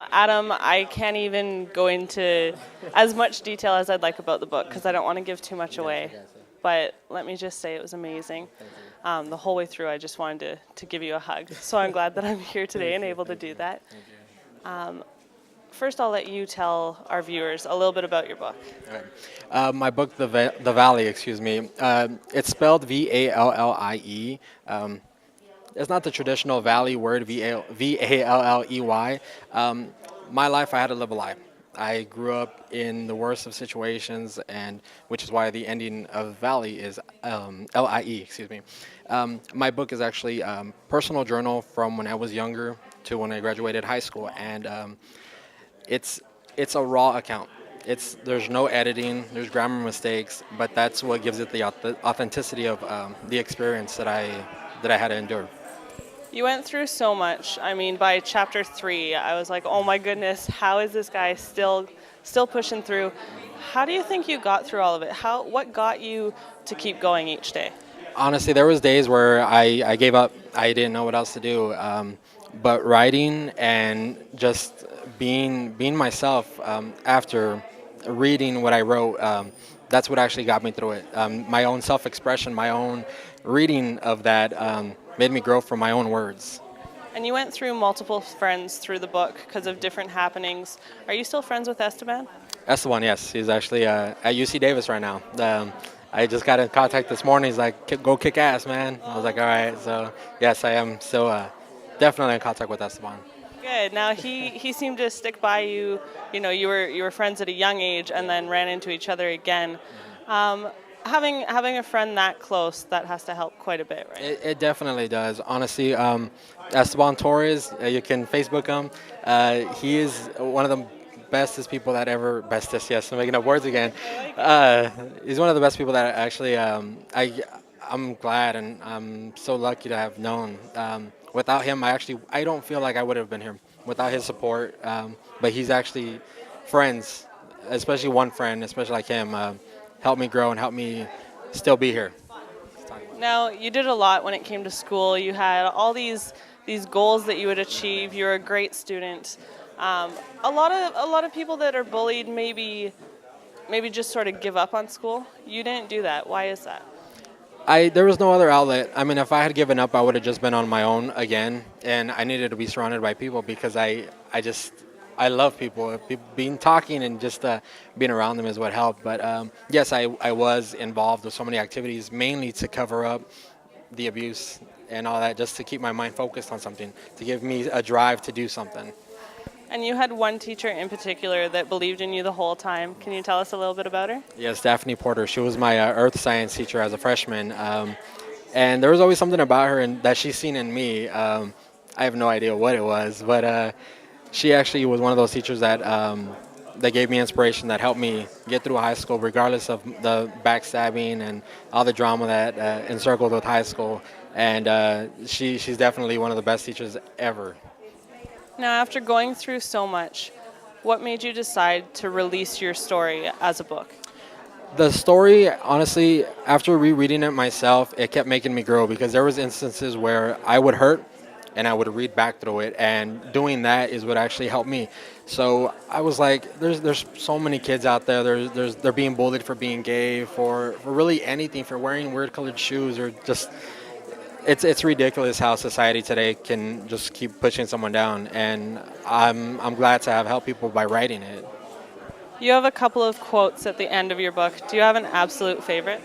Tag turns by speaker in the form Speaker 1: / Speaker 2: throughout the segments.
Speaker 1: Adam, I can't even go into as much detail as I'd like about the book because I don't want to give too much away. But let me just say it was amazing. The whole way through, I just wanted to give you a hug. So I'm glad that I'm here today and able to do that. First, I'll let you tell our viewers a little bit about your book.
Speaker 2: Right. My book, the Vallie, excuse me. It's spelled Vallie. It's not the traditional Valley word, Valley. My life, I had to live a lie. I grew up in the worst of situations, and which is why the ending of Valley is Lie. Excuse me. My book is actually personal journal from when I was younger to when I graduated high school, and it's it's a raw account. There's no editing, there's grammar mistakes, but that's what gives it the authenticity of the experience that I had to endure.
Speaker 1: You went through so much. I mean, by chapter 3, I was like, "Oh my goodness, how is this guy still pushing through?" How do you think you got through all of it? What got you to keep going each day?
Speaker 2: Honestly, there was days where I gave up. I didn't know what else to do. But writing and just being myself after reading what I wrote, that's what actually got me through it. My own self-expression, my own reading of that made me grow from my own words.
Speaker 1: And you went through multiple friends through the book because of different happenings. Are you still friends with Esteban?
Speaker 2: Esteban, yes, he's actually at UC Davis right now. I just got in contact this morning. He's like, Go kick ass, man." I was like, "All right." So yes, I am still definitely in contact with Esteban.
Speaker 1: Good. Now he seemed to stick by you. You know, you were friends at a young age and then ran into each other again. Um, having a friend that close, that has to help quite a bit, right?
Speaker 2: It definitely does. Honestly, Esteban Torres, you can Facebook him. He is one of the bestest people that ever bestest. Yes, I'm making up words again. He's one of the best people that actually I'm glad and I'm so lucky to have known. Without him, I don't feel like I would have been here without his support. But he's actually friends, especially one friend, especially like him, helped me grow and helped me still be here.
Speaker 1: Now, you did a lot when it came to school. You had all these goals that you would achieve. You're a great student. A lot of people that are bullied maybe just sort of give up on school. You didn't do that. Why is that?
Speaker 2: There was no other outlet. I mean, if I had given up, I would have just been on my own again, and I needed to be surrounded by people because I love people. Being talking and just being around them is what helped. But yes, I was involved with so many activities, mainly to cover up the abuse and all that, just to keep my mind focused on something, to give me a drive to do something.
Speaker 1: And you had one teacher in particular that believed in you the whole time. Can you tell us a little bit about her?
Speaker 2: Yes, Daphne Porter. She was my earth science teacher as a freshman, and there was always something about her and that she's seen in me. I have no idea what it was, but she actually was one of those teachers that gave me inspiration, that helped me get through high school, regardless of the backstabbing and all the drama that encircled with high school. And she's definitely one of the best teachers ever.
Speaker 1: Now, after going through so much, what made you decide to release your story as a book?
Speaker 2: The story, honestly, after rereading it myself, it kept making me grow because there was instances where I would hurt and I would read back through it, and doing that is what actually helped me. So I was like, there's so many kids out there. They're being bullied for being gay, for really anything, for wearing weird colored shoes, or just it's ridiculous how society today can just keep pushing someone down. And I'm glad to have helped people by writing it.
Speaker 1: You have a couple of quotes at the end of your book. Do you have an absolute favorite?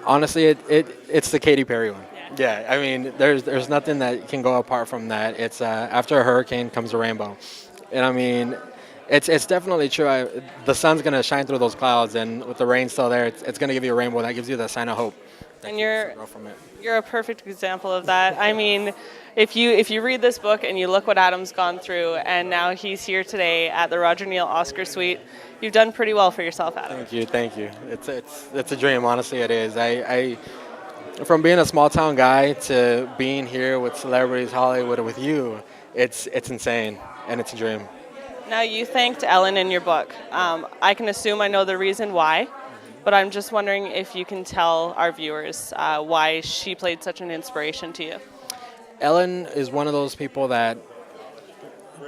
Speaker 2: Honestly, it's the Katy Perry one. Yeah, I mean, there's nothing that can go apart from that. It's after a hurricane comes a rainbow, and I mean, it's definitely true. The sun's gonna shine through those clouds, and with the rain still there, it's gonna give you a rainbow. That gives you the sign of hope. That
Speaker 1: And
Speaker 2: keeps you
Speaker 1: you're
Speaker 2: grow from it.
Speaker 1: you're a perfect example of that. I mean, if you read this book and you look what Adam's gone through, and now he's here today at the Roger Neal Oscar Suite, you've done pretty well for yourself, Adam.
Speaker 2: Thank you. It's a dream. Honestly, it is. From being a small town guy to being here with celebrities, Hollywood, with you, it's insane, and it's a dream.
Speaker 1: Now, you thanked Ellen in your book. I can assume I know the reason why, but I'm just wondering if you can tell our viewers why she played such an inspiration to you.
Speaker 2: Ellen is one of those people that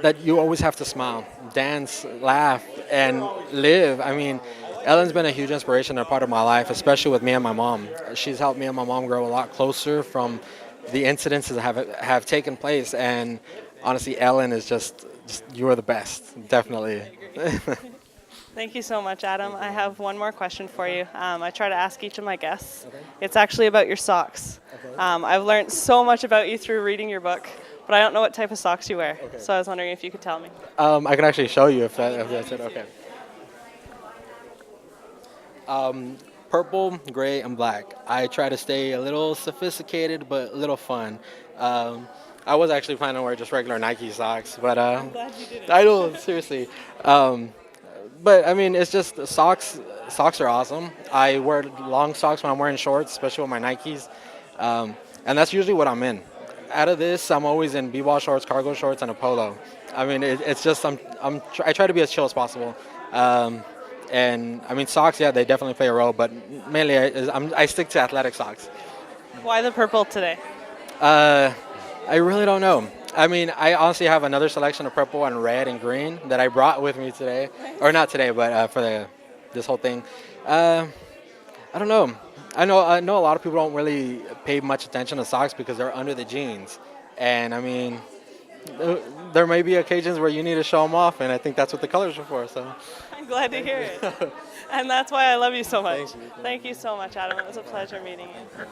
Speaker 2: that you always have to smile, dance, laugh, and live. I mean, Ellen's been a huge inspiration and a part of my life, especially with me and my mom. She's helped me and my mom grow a lot closer from the incidences that have taken place. And honestly, Ellen is just you are the best, definitely.
Speaker 1: Thank you so much, Adam. I have one more question for you. I try to ask each of my guests. It's actually about your socks. I've learned so much about you through reading your book, but I don't know what type of socks you wear. So I was wondering if you could tell me.
Speaker 2: I can actually show you if that's it. Okay. Purple, gray, and black. I try to stay a little sophisticated but a little fun. I was actually planning on wearing just regular Nike socks, but
Speaker 1: Glad you did it.
Speaker 2: I know seriously. But I mean, it's just socks. Socks are awesome. I wear long socks when I'm wearing shorts, especially with my Nikes, and that's usually what I'm in. Out of this, I'm always in b-ball shorts, cargo shorts, and a polo. I mean, it's just I try to be as chill as possible. And I mean, socks, yeah, they definitely play a role, but mainly I stick to athletic socks.
Speaker 1: Why the purple today?
Speaker 2: I really don't know. I mean, I honestly have another selection of purple and red and green that I brought with me today, or not today, but for this whole thing. I don't know. I know a lot of people don't really pay much attention to socks because they're under the jeans, and I mean, there may be occasions where you need to show them off, and I think that's what the colors are for. So.
Speaker 1: I'm glad to hear it. And that's why I love you so much.
Speaker 2: Thank you.
Speaker 1: Thank you so much, Adam. It was a pleasure meeting you.